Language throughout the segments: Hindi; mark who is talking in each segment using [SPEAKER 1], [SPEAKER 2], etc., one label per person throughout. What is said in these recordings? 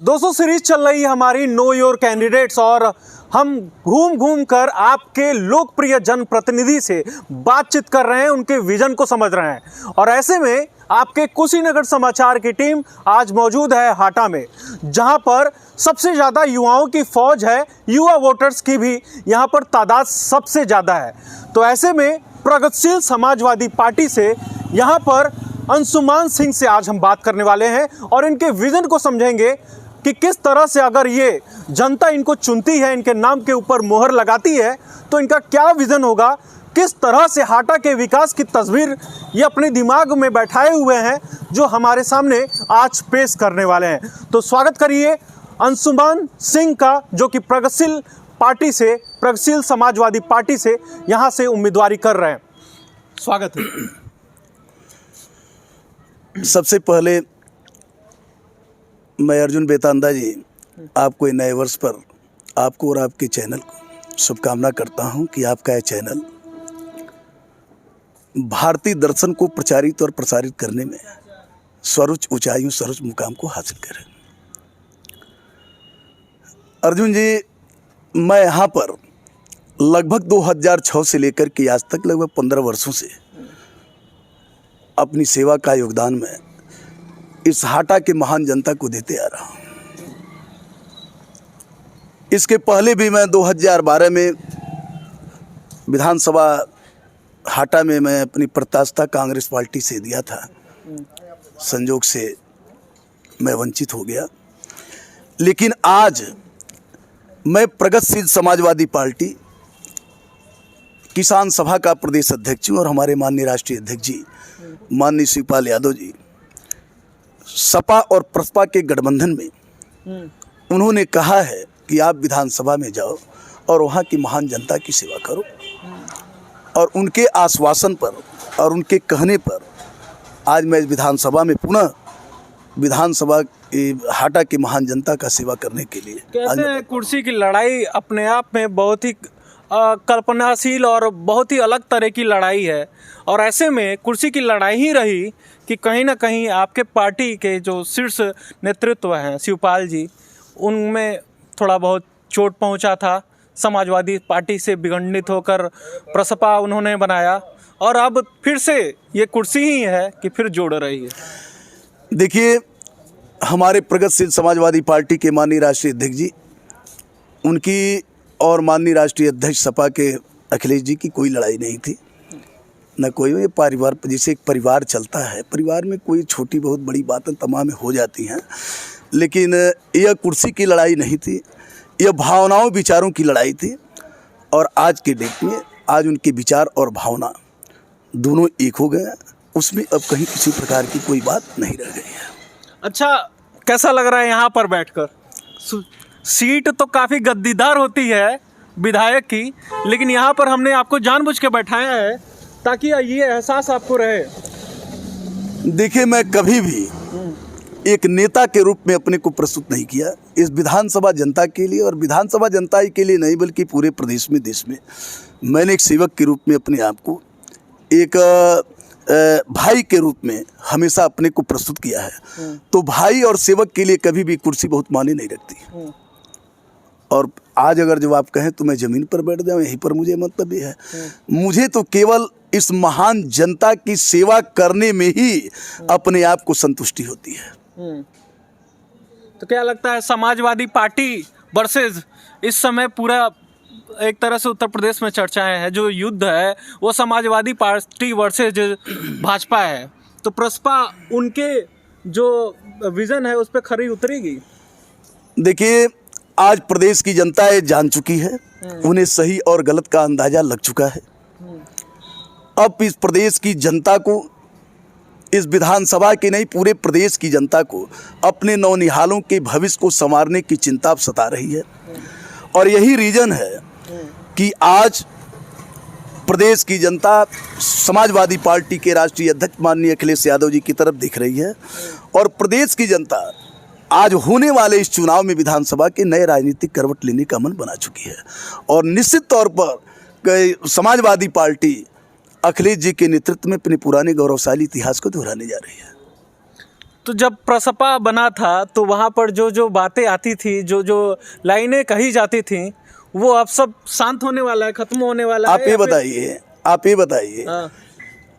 [SPEAKER 1] दोस्तों सीरीज चल रही है हमारी नो योर कैंडिडेट्स और हम घूम घूम कर आपके लोकप्रिय जनप्रतिनिधि से बातचीत कर रहे हैं, उनके विजन को समझ रहे हैं। और ऐसे में आपके कुशीनगर समाचार की टीम आज मौजूद है हाटा में, जहां पर सबसे ज़्यादा युवाओं की फौज है। युवा वोटर्स की भी यहां पर तादाद सबसे ज़्यादा है। तो ऐसे में प्रगतिशील समाजवादी पार्टी से यहां पर अंशुमान सिंह से आज हम बात करने वाले हैं और इनके विजन को समझेंगे कि किस तरह से अगर ये जनता इनको चुनती है, इनके नाम के ऊपर मोहर लगाती है, तो इनका क्या विजन होगा, किस तरह से हाटा के विकास की तस्वीर ये अपने दिमाग में बैठाए हुए हैं, जो हमारे सामने आज पेश करने वाले हैं। तो स्वागत करिए अंशुमान सिंह का, जो कि प्रगतिशील पार्टी से, प्रगतिशील समाजवादी पार्टी से यहाँ से उम्मीदवारी कर रहे हैं। स्वागत है।
[SPEAKER 2] सबसे पहले मैं अर्जुन बेतांदा जी आपको नए वर्ष पर आपको और आपके चैनल को शुभकामना करता हूं कि आपका यह चैनल भारतीय दर्शन को प्रचारित और प्रसारित करने में सर्वोच्च ऊंचाइयों, सर्वोच्च मुकाम को हासिल करे। अर्जुन जी, मैं यहाँ पर लगभग 2006 से लेकर के आज तक लगभग 15 वर्षों से अपनी सेवा का योगदान में इस हाटा के महान जनता को देते आ रहा हूँ। इसके पहले भी मैं 2012 में विधानसभा हाटा में मैं अपनी प्रत्याशिता कांग्रेस पार्टी से दिया था। संजोग से मैं वंचित हो गया, लेकिन आज मैं प्रगतिशील समाजवादी पार्टी किसान सभा का प्रदेश अध्यक्ष हूँ और हमारे माननीय राष्ट्रीय अध्यक्ष जी माननीय शिवपाल यादव जी सपा और प्रसपा के गठबंधन में उन्होंने कहा है कि आप विधानसभा में जाओ और वहाँ की महान जनता की सेवा करो। और उनके आश्वासन पर और उनके कहने पर आज मैं विधानसभा में पुनः विधानसभा हाटा की महान जनता का सेवा करने के लिए।
[SPEAKER 1] कैसे कुर्सी की लड़ाई अपने आप में बहुत ही कल्पनाशील और बहुत ही अलग तरह की लड़ाई है, और ऐसे में कुर्सी की लड़ाई ही रही कि कहीं ना कहीं आपके पार्टी के जो शीर्ष नेतृत्व हैं शिवपाल जी, उनमें थोड़ा बहुत चोट पहुंचा था। समाजवादी पार्टी से विखंडित होकर प्रसपा उन्होंने बनाया और अब फिर से ये कुर्सी ही है कि फिर जोड़ रही है।
[SPEAKER 2] देखिए, हमारे प्रगतिशील समाजवादी पार्टी के माननीय राष्ट्रीय अध्यक्ष जी, उनकी और माननीय राष्ट्रीय अध्यक्ष सपा के अखिलेश जी की कोई लड़ाई नहीं थी, न कोई। ये परिवार जैसे एक परिवार चलता है, परिवार में कोई छोटी बहुत बड़ी बातें तमाम हो जाती हैं, लेकिन यह कुर्सी की लड़ाई नहीं थी, यह भावनाओं विचारों की लड़ाई थी। और आज के डेट में आज उनके विचार और भावना दोनों एक हो गए, उसमें अब कहीं किसी प्रकार की कोई बात नहीं रह गई है।
[SPEAKER 1] अच्छा, कैसा लग रहा है यहाँ पर बैठकर? सीट तो काफ़ी गद्दीदार होती है विधायक की, लेकिन यहाँ पर हमने आपको जानबूझ के बैठाया है ताकि ये एहसास आपको रहे।
[SPEAKER 2] देखिए, मैं कभी भी एक नेता के रूप में अपने को प्रस्तुत नहीं किया। इस विधानसभा जनता के लिए, और विधानसभा जनता ही के लिए नहीं बल्कि पूरे प्रदेश में, देश में, मैंने एक सेवक के रूप में अपने आप को एक भाई के रूप में हमेशा अपने को प्रस्तुत किया है। तो भाई और सेवक के लिए कभी भी कुर्सी बहुत मायने नहीं रखती। और आज अगर जब आप कहें तो मैं ज़मीन पर बैठ जाऊँ, यहीं पर मुझे मतलब ये है, मुझे तो केवल इस महान जनता की सेवा करने में ही अपने आप को संतुष्टि होती है।
[SPEAKER 1] तो क्या लगता है, समाजवादी पार्टी वर्सेस इस समय पूरा एक तरह से उत्तर प्रदेश में चर्चाएं हैं, जो युद्ध है वो समाजवादी पार्टी वर्सेस भाजपा है, तो प्रसपा उनके जो विजन है उस पर खरी उतरेगी?
[SPEAKER 2] देखिए, आज प्रदेश की जनता ये जान चुकी है, उन्हें सही और गलत का अंदाजा लग चुका है। अब इस प्रदेश की जनता को, इस विधानसभा की नहीं पूरे प्रदेश की जनता को अपने नौनिहालों के भविष्य को संवारने की चिंता सता रही है। और यही रीजन है कि आज प्रदेश की जनता समाजवादी पार्टी के राष्ट्रीय अध्यक्ष माननीय अखिलेश यादव जी की तरफ देख रही है। और प्रदेश की जनता आज होने वाले इस चुनाव में विधानसभा के नए राजनीतिक करवट लेने का मन बना चुकी है। और निश्चित तौर पर समाजवादी पार्टी अखिलेश जी के नेतृत्व में अपने पुराने गौरवशाली इतिहास को दोहराने जा रही है।
[SPEAKER 1] तो जब प्रसपा बना था तो वहाँ पर जो जो बातें आती थी, जो जो लाइनें कही जाती थी, वो अब सब शांत होने वाला है, खत्म होने वाला है।
[SPEAKER 2] आप ये बताइए,
[SPEAKER 1] हाँ।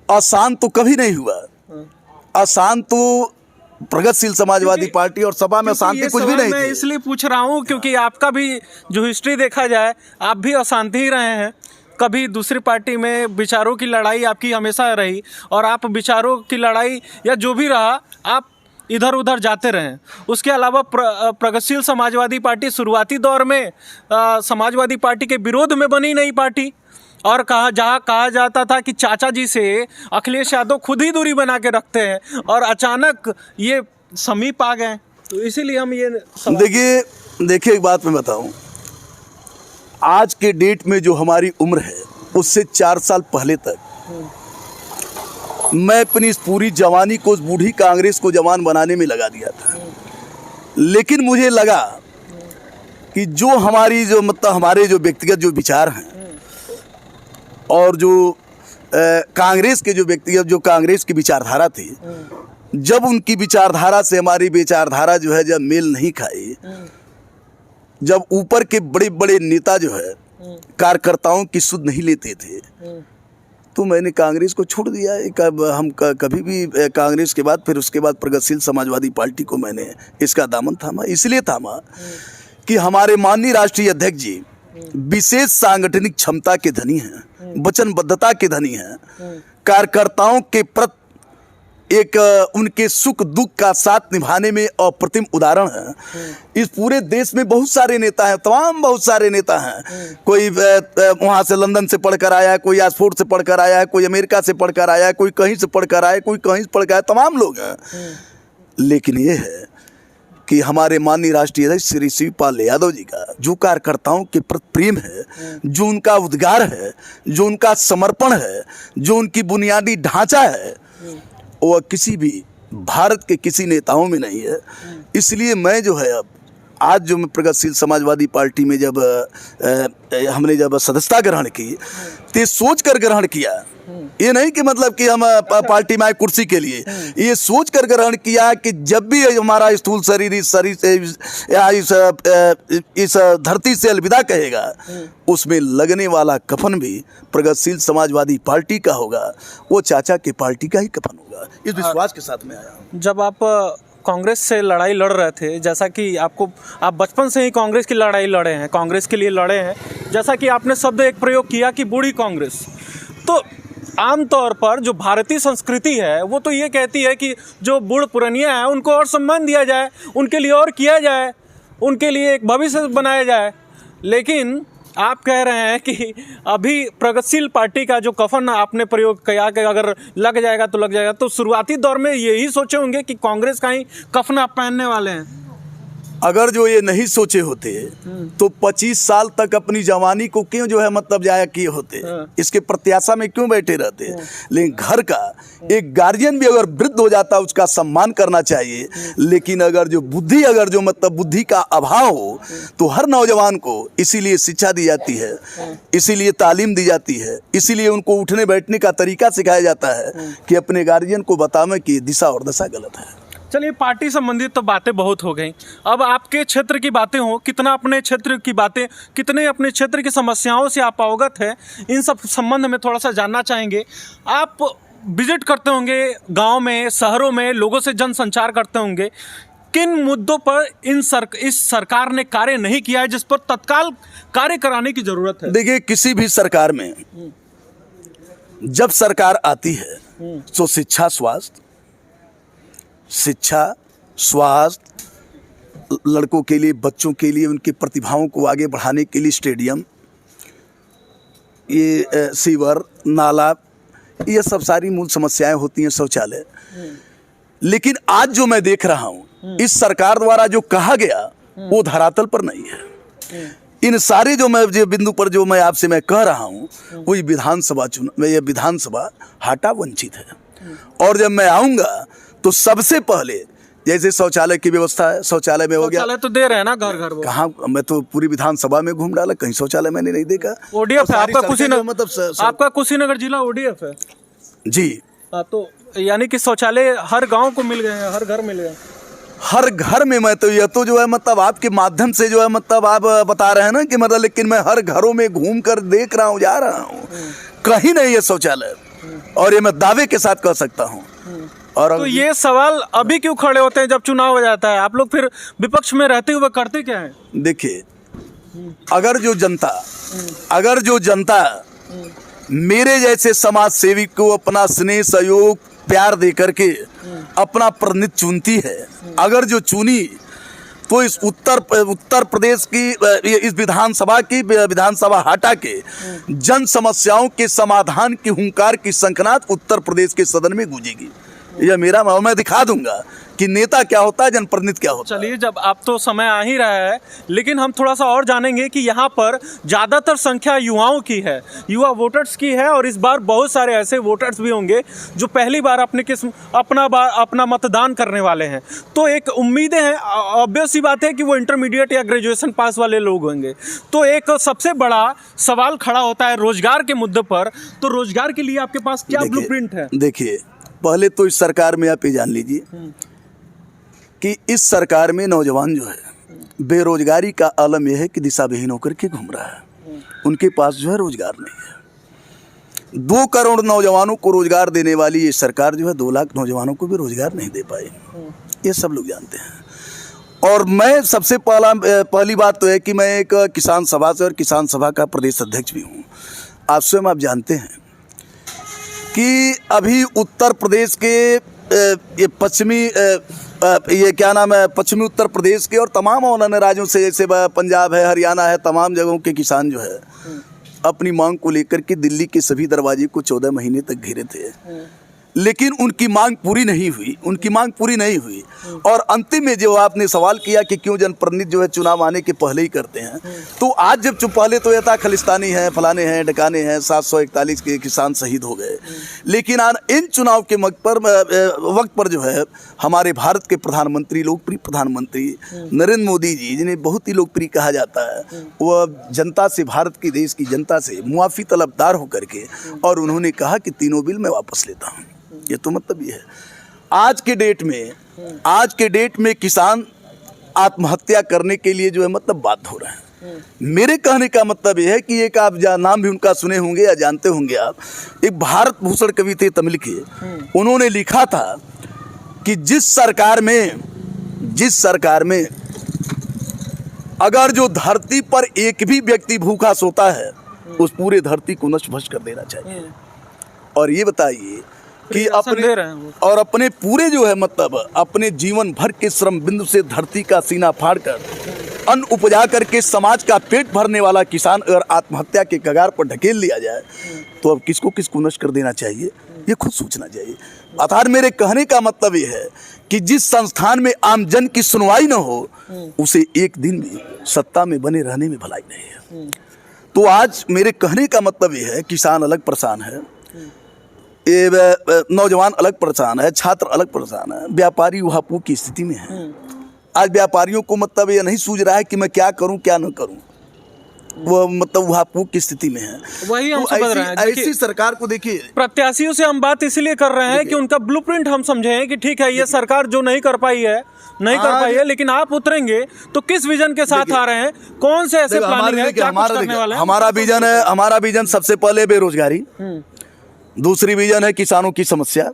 [SPEAKER 2] अशांत तो कभी नहीं हुआ। अशांत तो प्रगतिशील समाजवादी पार्टी और सपा में शांति कुछ भी नहीं
[SPEAKER 1] मैं
[SPEAKER 2] थी।
[SPEAKER 1] इसलिए पूछ रहा हूँ क्योंकि आपका भी जो हिस्ट्री देखा जाए, आप भी अशांति ही रहे हैं। कभी दूसरी पार्टी में विचारों की लड़ाई आपकी हमेशा रही, और आप विचारों की लड़ाई या जो भी रहा, आप इधर उधर जाते रहे। उसके अलावा प्रगतिशील समाजवादी पार्टी शुरुआती दौर में समाजवादी पार्टी के विरोध में बनी नई पार्टी, और जहाँ कहा जाता था कि चाचा जी से अखिलेश यादव खुद ही दूरी बना के रखते हैं, और अचानक ये समीप आ गए। तो इसीलिए हम ये
[SPEAKER 2] देखिए एक बात मैं बताऊं, आज के डेट में जो हमारी उम्र है उससे 4 साल पहले तक मैं अपनी इस पूरी जवानी को उस बूढ़ी कांग्रेस को जवान बनाने में लगा दिया था। लेकिन मुझे लगा कि जो हमारी जो हमारे जो व्यक्तिगत जो विचार हैं और जो कांग्रेस के जो व्यक्तिगत जो कांग्रेस की विचारधारा थी, जब उनकी विचारधारा से हमारी विचारधारा जो है जब मेल नहीं खाई, जब ऊपर के बड़े बड़े नेता जो है कार्यकर्ताओं की सुध नहीं लेते थे, तो मैंने कांग्रेस को छोड़ दिया। हम कभी भी कांग्रेस के बाद फिर उसके बाद प्रगतिशील समाजवादी पार्टी को मैंने इसका दामन थामा। इसलिए थामा कि हमारे माननीय राष्ट्रीय अध्यक्ष जी विशेष सांगठनिक क्षमता के धनी हैं, वचनबद्धता के धनी हैं, कार्यकर्ताओं के प्रति एक उनके सुख दुख का साथ निभाने में अप्रतिम उदाहरण है। इस पूरे देश में बहुत सारे नेता हैं, बहुत सारे नेता हैं। कोई वहाँ से लंदन से पढ़कर आया है, कोई ऑक्सफोर्ड से पढ़कर आया है, कोई अमेरिका से पढ़कर आया है, कोई कहीं से पढ़कर आया है, कोई कहीं से पढ़कर आया, तमाम लोग हैं। लेकिन ये है कि हमारे माननीय राष्ट्रीय अध्यक्ष श्री शिवपाल यादव जी का जो कार्यकर्ताओं के प्रति प्रेम है, जो उनका उद्गार है, जो उनका समर्पण है, जो उनकी बुनियादी ढांचा है, वो किसी भी भारत के किसी नेताओं में नहीं है। इसलिए मैं जो है अब आज जो मैं प्रगतिशील समाजवादी पार्टी में जब हमने जब सदस्यता ग्रहण की, तो सोच कर ग्रहण किया, ये नहीं कि मतलब कि हम पार्टी में आए कुर्सी के लिए, ये सोच कर ग्रहण किया कि जब भी हमारा स्थूल शरीर इस धरती से अलविदा कहेगा, उसमें लगने वाला कफन भी प्रगतिशील समाजवादी पार्टी का होगा, वो चाचा के पार्टी का ही कफन होगा। इस विश्वास के साथ में आया।
[SPEAKER 1] जब आप कांग्रेस से लड़ाई लड़ रहे थे, जैसा कि आप बचपन से ही कांग्रेस की लड़ाई लड़े हैं, कांग्रेस के लिए लड़े हैं, जैसा कि आपने शब्द एक प्रयोग किया कि बूढ़ी कांग्रेस, तो आमतौर पर जो भारतीय संस्कृति है वो तो ये कहती है कि जो बूढ़ पुरानिया हैं उनको और सम्मान दिया जाए, उनके लिए और किया जाए, उनके लिए एक भविष्य बनाया जाए। लेकिन आप कह रहे हैं कि अभी प्रगतिशील पार्टी का जो कफन आपने प्रयोग किया कि अगर लग जाएगा तो लग जाएगा, तो शुरुआती दौर में यही सोचे होंगे कि कांग्रेस का ही कफन आप पहनने वाले हैं।
[SPEAKER 2] अगर जो ये नहीं सोचे होते तो 25 साल तक अपनी जवानी को क्यों जो है मतलब जाया किए होते, इसके प्रत्याशा में क्यों बैठे रहते। लेकिन घर का एक गार्जियन भी अगर वृद्ध हो जाता है उसका सम्मान करना चाहिए। लेकिन अगर जो बुद्धि का अभाव हो तो हर नौजवान को इसीलिए शिक्षा दी जाती है, इसीलिए तालीम दी जाती है, इसीलिए उनको उठने बैठने का तरीका सिखाया जाता है कि अपने गार्जियन को बतावें कि दिशा और दशा गलत है।
[SPEAKER 1] चलिए, पार्टी संबंधित तो बातें बहुत हो गई, अब आपके क्षेत्र की बातें हो, कितना अपने क्षेत्र की बातें, कितने अपने क्षेत्र की समस्याओं से आप अवगत है, इन सब संबंध में थोड़ा सा जानना चाहेंगे। आप विजिट करते होंगे गांव में, शहरों में, लोगों से जनसंचार करते होंगे, किन मुद्दों पर इस सरकार ने कार्य नहीं किया है जिस पर तत्काल कार्य कराने की जरूरत है? देखिए,
[SPEAKER 2] किसी भी सरकार में जब सरकार आती है तो शिक्षा, स्वास्थ्य, लड़कों के लिए, बच्चों के लिए, उनकी प्रतिभाओं को आगे बढ़ाने के लिए स्टेडियम, ये सीवर, नाला, ये सब सारी मूल समस्याएं होती हैं, शौचालय। लेकिन आज जो मैं देख रहा हूं, इस सरकार द्वारा जो कहा गया वो धरातल पर नहीं है। इन सारे जो बिंदु पर जो मैं आपसे मैं कह रहा हूं, वही विधानसभा हाटा वंचित है। और जब मैं आऊंगा तो सबसे पहले जैसे शौचालय की व्यवस्था है, शौचालय में हो गया,
[SPEAKER 1] शौचालय तो दे रहे हैं ना घर घर।
[SPEAKER 2] कहाँ, मैं तो पूरी विधानसभा में घूम डाला, कहीं शौचालय मैंने नहीं देखा।
[SPEAKER 1] ओडीएफ है आपका कुशीनगर, आपका कुशीनगर जिला ओडीएफ है
[SPEAKER 2] जी।
[SPEAKER 1] तो यानी कि शौचालय हर गांव को मिल गए हैं, हर घर मिल गए?
[SPEAKER 2] हर घर में। मैं तो यह तो जो है मतलब आपके माध्यम से जो है मतलब आप बता रहे हैं ना कि मतलब, लेकिन मैं हर घरों में घूम कर देख रहा हूँ, जा रहा हूँ, कहीं नहीं है शौचालय। और ये मैं दावे के साथ कह सकता हूँ। और
[SPEAKER 1] तो ये सवाल अभी क्यों खड़े होते हैं जब चुनाव हो जाता है? आप लोग फिर विपक्ष में रहते हुए करते क्या है?
[SPEAKER 2] देखिए, अगर जो जनता मेरे जैसे समाज सेवी को अपना स्नेह सहयोग प्यार दे करके अपना प्रतिनिधि चुनती है, अगर जो चुनी, तो इस उत्तर प्रदेश की इस विधानसभा हाटा के जन समस्याओं के समाधान की हुंकार की शंखनाद उत्तर प्रदेश के सदन में गूंजेगी। यह मेरा, मैं दिखा दूंगा कि नेता क्या होता है, जनप्रतिनिधि क्या होता है।
[SPEAKER 1] चलिए, जब आप तो समय आ ही रहा है, लेकिन हम थोड़ा सा और जानेंगे कि यहाँ पर ज़्यादातर संख्या युवाओं की है, युवा वोटर्स की है, और इस बार बहुत सारे ऐसे वोटर्स भी होंगे जो पहली बार अपना मतदान करने वाले हैं। तो एक उम्मीदें हैं, ऑब्वियस सी बात है कि वो इंटरमीडिएट या ग्रेजुएशन पास वाले लोग होंगे। तो एक सबसे बड़ा सवाल खड़ा होता है रोजगार के मुद्दे पर। तो रोजगार के लिए आपके पास क्या ब्लूप्रिंट है?
[SPEAKER 2] देखिए, पहले तो इस सरकार में आप ये जान लीजिए कि इस सरकार में नौजवान जो है बेरोजगारी का आलम यह है कि दिशा विहीन होकर के घूम रहा है। उनके पास जो है रोजगार नहीं है। 2 करोड़ नौजवानों को रोजगार देने वाली ये सरकार जो है 2 लाख नौजवानों को भी रोजगार नहीं दे पाई। ये सब लोग जानते हैं। और मैं सबसे पहली बात तो है कि मैं एक किसान सभा से और किसान सभा का प्रदेश अध्यक्ष भी हूँ। आप स्वयं आप जानते हैं कि अभी उत्तर प्रदेश के ये पश्चिमी पश्चिमी उत्तर प्रदेश के और तमाम अन्य राज्यों से, जैसे पंजाब है, हरियाणा है, तमाम जगहों के किसान जो है अपनी मांग को लेकर के दिल्ली के सभी दरवाजे को 14 महीने तक घेरे थे, लेकिन उनकी मांग पूरी नहीं हुई। और अंतिम में जो आपने सवाल किया कि क्यों जनप्रतिनिधि जो है चुनाव आने के पहले ही करते हैं, तो आज जब पहले तो यह था खलिस्तानी है, फलाने हैं, ढकाने हैं, 741 के किसान शहीद हो गए। लेकिन इन चुनाव के वक्त पर जो है हमारे भारत के प्रधानमंत्री, लोकप्रिय प्रधानमंत्री नरेंद्र मोदी जी, जिन्हें बहुत ही लोकप्रिय कहा जाता है, वह जनता से, भारत की देश की जनता से मुआफ़ी तलबदार होकर के, और उन्होंने कहा कि तीनों बिल मैं वापस लेता हूँ। ये तो मतलब ये है। आज के डेट में किसान आत्महत्या करने के लिए जो है मतलब बाध्य हो रहे हैं। मेरे कहने का मतलब ये है कि एक आप नाम भी उनका सुने होंगे या जानते होंगे आप, एक भारत भूषण कवि थे तमिल के, उन्होंने लिखा था कि जिस सरकार में अगर जो धरती पर एक भी व्यक्ति भूखा सोता है, उस पूरे धरती को नष्ट भस्म कर देना चाहिए। और ये बताइए कि अपने पूरे जो है मतलब अपने जीवन भर के श्रम बिंदु से धरती का सीना फाड़कर अन्न उपजा करके समाज का पेट भरने वाला किसान अगर आत्महत्या के कगार पर ढकेल लिया जाए, तो अब किसको नष्ट कर देना चाहिए, ये खुद सोचना चाहिए। अर्थात मेरे कहने का मतलब ये है कि जिस संस्थान में आमजन की सुनवाई न हो, उसे एक दिन भी सत्ता में बने रहने में भलाई नहीं है। तो आज मेरे कहने का मतलब ये है, किसान अलग परेशान है, ये नौजवान अलग परेशान है, छात्र अलग परेशान है, व्यापारी वहापू की स्थिति में है। आज व्यापारियों को मतलब ये नहीं सूझ रहा है कि मैं क्या करूं क्या न करूं, वो मतलब वहापू की स्थिति में है।
[SPEAKER 1] वही हम समझ रहे हैं।
[SPEAKER 2] ऐसी सरकार को देखिए,
[SPEAKER 1] प्रत्याशियों से हम बात इसलिए कर रहे हैं कि उनका ब्लूप्रिंट हम समझे हैं कि ठीक है, ये सरकार जो नहीं कर पाई है, लेकिन आप उतरेंगे तो किस विजन के साथ आ रहे हैं, कौन से ऐसे प्लानिंग है, क्या कुछ करने वाले हैं?
[SPEAKER 2] हमारा विजन सबसे पहले बेरोजगारी, दूसरी विजन है किसानों की समस्या,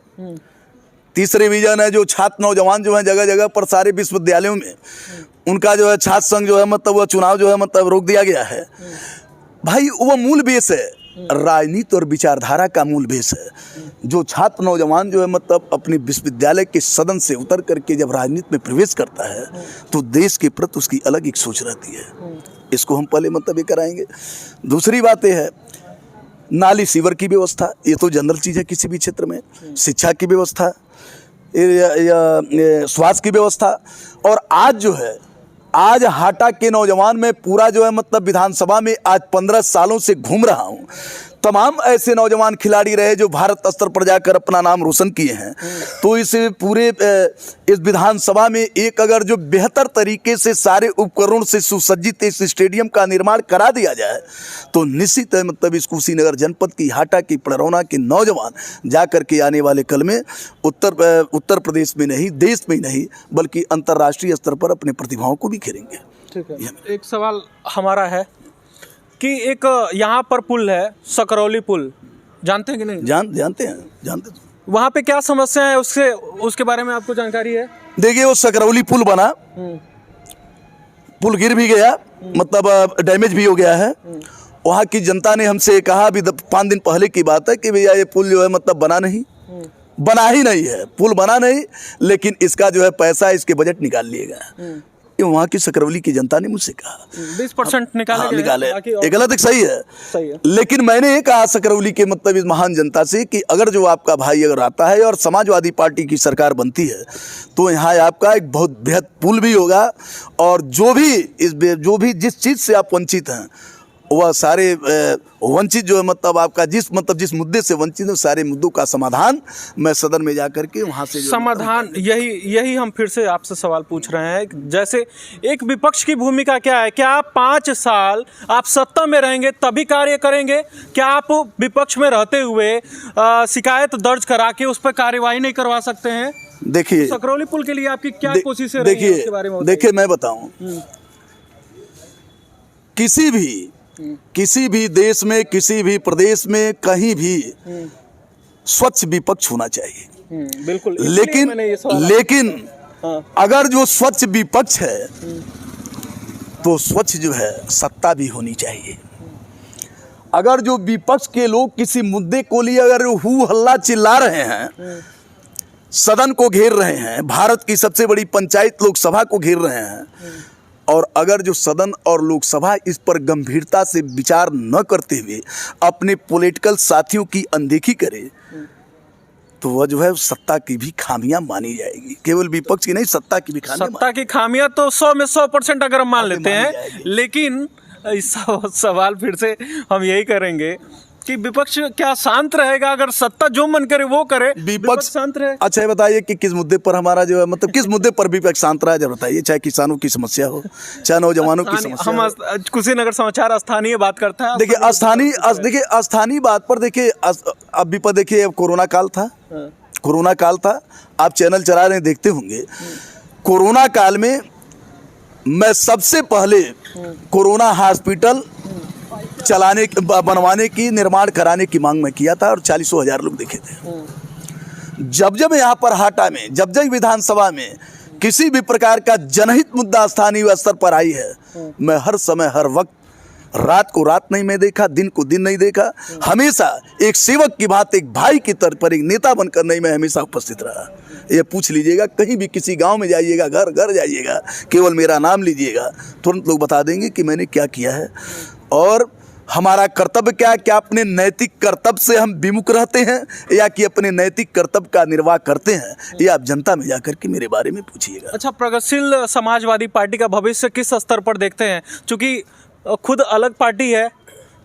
[SPEAKER 2] तीसरी विजन है जो छात्र नौजवान जो है जगह जगह पर सारे विश्वविद्यालयों में उनका जो है छात्र संघ जो है मतलब वह चुनाव जो है मतलब रोक दिया गया है। भाई वो मूल बेस है, राजनीति और विचारधारा का मूल बेस है। जो छात्र नौजवान जो है मतलब अपने विश्वविद्यालय के सदन से उतर करके जब राजनीति में प्रवेश करता है, तो देश के प्रति उसकी अलग एक सोच रहती है। इसको हम पहले मतलब ये कराएंगे। दूसरी बात यह है, नाली सीवर की व्यवस्था, ये तो जनरल चीज़ है किसी भी क्षेत्र में, शिक्षा की व्यवस्था, स्वास्थ्य की व्यवस्था। और आज हाटा के नौजवान में पूरा जो है मतलब विधानसभा में आज 15 सालों से घूम रहा हूँ, तमाम ऐसे नौजवान खिलाड़ी रहे जो भारत स्तर पर जाकर अपना नाम रोशन किए हैं। तो इस पूरे इस विधानसभा में एक अगर जो बेहतर तरीके से सारे उपकरणों से सुसज्जित इस स्टेडियम का निर्माण करा दिया जाए तो निश्चित है मतलब इस कुशीनगर जनपद की, हाटा की, पड़रौना के नौजवान जाकर के आने वाले कल में उत्तर प्रदेश में नहीं, देश में ही नहीं बल्कि अंतर्राष्ट्रीय स्तर पर अपने प्रतिभाओं को भी खेलेंगे।
[SPEAKER 1] ठीक है, एक सवाल हमारा है कि एक यहाँ पर पुल है, सकरौली पुल, जानते हैं कि नहीं?
[SPEAKER 2] जानते हैं।
[SPEAKER 1] वहाँ पे क्या समस्या है उसके बारे में आपको जानकारी है?
[SPEAKER 2] देखिए वो सकरौली पुल बना, पुल गिर भी गया, मतलब डैमेज भी हो गया है। वहाँ की जनता ने हमसे कहा, अभी 5 दिन पहले की बात है, कि भैया ये पुल जो है मतलब बना ही नहीं है, पुल बना नहीं, लेकिन इसका जो है पैसा इसके बजट निकाल लिएगा। ये वहाँ की सकरौली की जनता ने मुझसे कहा
[SPEAKER 1] 20% निकाले।
[SPEAKER 2] ये गलत है, सही है। लेकिन मैंने ये कहा सकरौली के मतलब इस महान जनता से कि अगर जो आपका भाई अगर आता है और समाजवादी पार्टी की सरकार बनती है तो यहाँ आपका एक बहुत बेहद पुल भी होगा, और जो भी जिस चीज़ से आप वंचित हैं वह सारे वंचित जो है मतलब आपका जिस मुद्दे से वंचित है सारे मुद्दों का समाधान मैं सदन में जाकर के वहाँ से
[SPEAKER 1] समाधान यही हम फिर से आपसे सवाल पूछ रहे हैं। जैसे एक विपक्ष की भूमिका क्या है? क्या आप 5 साल आप सत्ता में रहेंगे तभी कार्य करेंगे? क्या आप विपक्ष में रहते हुए शिकायत दर्ज करा के उस पर कार्यवाही नहीं करवा सकते हैं?
[SPEAKER 2] देखिए
[SPEAKER 1] सकरौली पुल के लिए आपकी क्या कोशिशें रही हैं उसके बारे में?
[SPEAKER 2] देखिए मैं बताऊं, किसी भी देश में, किसी भी प्रदेश में, कहीं भी स्वच्छ विपक्ष होना चाहिए।
[SPEAKER 1] बिल्कुल।
[SPEAKER 2] लेकिन अगर जो स्वच्छ विपक्ष है तो स्वच्छ जो है सत्ता भी होनी चाहिए। अगर जो विपक्ष के लोग किसी मुद्दे को लिए अगर हू हल्ला चिल्ला रहे हैं, सदन को घेर रहे हैं, भारत की सबसे बड़ी पंचायत लोकसभा को घेर रहे हैं, और अगर जो सदन और लोकसभा इस पर गंभीरता से विचार न करते हुए अपने पॉलिटिकल साथियों की अनदेखी करे तो वह जो है सत्ता की भी खामियां मानी जाएगी। केवल विपक्ष की नहीं, सत्ता की भी
[SPEAKER 1] खामियां तो 100 में 100% अगर हम मान लेते हैं, लेकिन इस सवाल फिर से हम यही करेंगे कि विपक्ष क्या शांत रहेगा? अगर सत्ता जो मन करे वो करे, विपक्ष शांत रहे।
[SPEAKER 2] अच्छा ये बताइए कि किस मुद्दे पर हमारा जो है मतलब किस मुद्दे पर विपक्ष शांत रहा है, जब बताइए। चाहे किसानों की समस्या हो, चाहे नौजवानों की समस्या हो।
[SPEAKER 1] हम कुशीनगर समाचार स्थानीय बात करते हैं।
[SPEAKER 2] देखिए स्थानीय बात पर देखिए, अभी पर देखिए कोरोना काल था, आप चैनल चला रहे देखते होंगे। कोरोना काल में मैं सबसे पहले कोरोना हॉस्पिटल बनवाने की, निर्माण कराने की मांग में किया था, और 40,000 लोग देखे थे। जब यहाँ पर हाटा में, जब विधानसभा में किसी भी प्रकार का जनहित मुद्दा स्थानीय स्तर पर आई है, मैं हर समय हर वक्त, रात को रात नहीं मैं देखा, दिन को दिन नहीं देखा, हमेशा एक सेवक की बात, एक भाई की तर्ज पर, एक नेता बनकर नहीं, मैं हमेशा उपस्थित रहा। ये पूछ लीजिएगा, कहीं भी किसी गांव में जाइएगा, घर घर जाइएगा, केवल मेरा नाम लीजिएगा, तुरंत लोग बता देंगे कि मैंने क्या किया है। और हमारा कर्तव्य क्या अपने नैतिक कर्तव्य से हम विमुख रहते हैं या कि अपने नैतिक कर्तव्य का निर्वाह करते हैं, ये आप जनता में जाकर के मेरे बारे में पूछिएगा।
[SPEAKER 1] अच्छा, प्रगतिशील समाजवादी पार्टी का भविष्य किस स्तर पर देखते हैं? क्योंकि खुद अलग पार्टी है,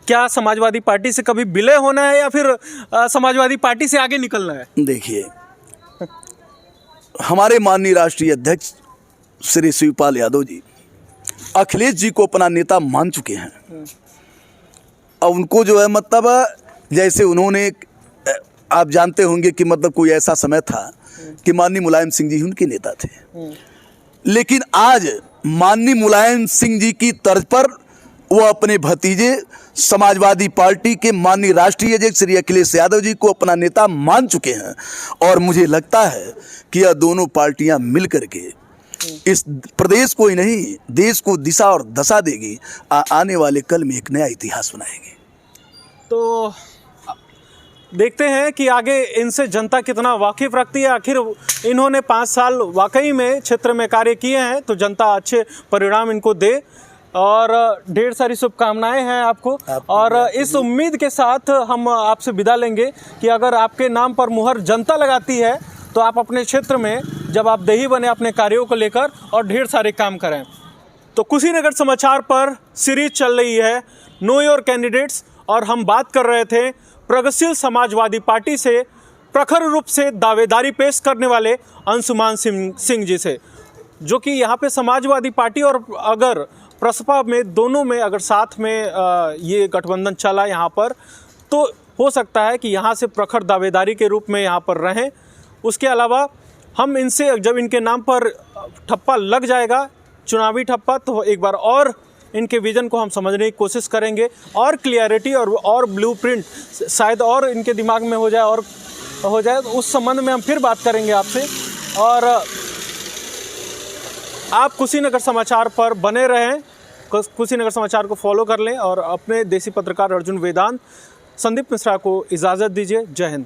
[SPEAKER 1] क्या समाजवादी पार्टी से कभी विलय होना है या फिर समाजवादी पार्टी से आगे निकलना है?
[SPEAKER 2] देखिए, हमारे माननीय राष्ट्रीय अध्यक्ष श्री शिवपाल यादव जी अखिलेश जी को अपना नेता मान चुके हैं, और उनको जो है मतलब जैसे उन्होंने, आप जानते होंगे कि मतलब कोई ऐसा समय था कि माननीय मुलायम सिंह जी उनके नेता थे, लेकिन आज माननीय मुलायम सिंह जी की तर्ज पर वो अपने भतीजे समाजवादी पार्टी के माननीय राष्ट्रीय अध्यक्ष श्री अखिलेश यादव जी को अपना नेता मान चुके हैं। और मुझे लगता है कि यह दोनों पार्टियां मिल करके इस प्रदेश को ही नहीं, देश को दिशा और दशा देगी, आने वाले कल में एक नया इतिहास बनाएगी।
[SPEAKER 1] तो देखते हैं कि आगे इनसे जनता कितना वाकिफ रखती है। आखिर इन्होंने 5 साल वाकई में क्षेत्र में कार्य किए हैं, तो जनता अच्छे परिणाम इनको दे, और ढेर सारी शुभकामनाएं हैं आपको। और इस उम्मीद के साथ हम आपसे विदा लेंगे कि अगर आपके नाम पर मुहर जनता लगाती है तो आप अपने क्षेत्र में जब आप देही बने अपने कार्यों को लेकर और ढेर सारे काम करें। तो कुशीनगर समाचार पर सीरीज चल रही है नो योर कैंडिडेट्स, और हम बात कर रहे थे प्रगतिशील समाजवादी पार्टी से प्रखर रूप से दावेदारी पेश करने वाले अंशुमान सिंह जी से, जो कि यहाँ पे समाजवादी पार्टी और अगर प्रसपा में दोनों में अगर साथ में ये गठबंधन चला यहाँ पर, तो हो सकता है कि यहाँ से प्रखर दावेदारी के रूप में यहाँ पर रहें। उसके अलावा हम इनसे जब इनके नाम पर ठप्पा लग जाएगा, चुनावी ठप्पा, तो एक बार और इनके विजन को हम समझने की कोशिश करेंगे और क्लियरिटी और ब्लूप्रिंट शायद और इनके दिमाग में हो जाए तो उस संबंध में हम फिर बात करेंगे आपसे। और आप कुशीनगर समाचार पर बने रहें, कुशीनगर समाचार को फॉलो कर लें और अपने देसी पत्रकार अर्जुन वेदांत, संदीप मिश्रा को इजाज़त दीजिए। जय हिंद।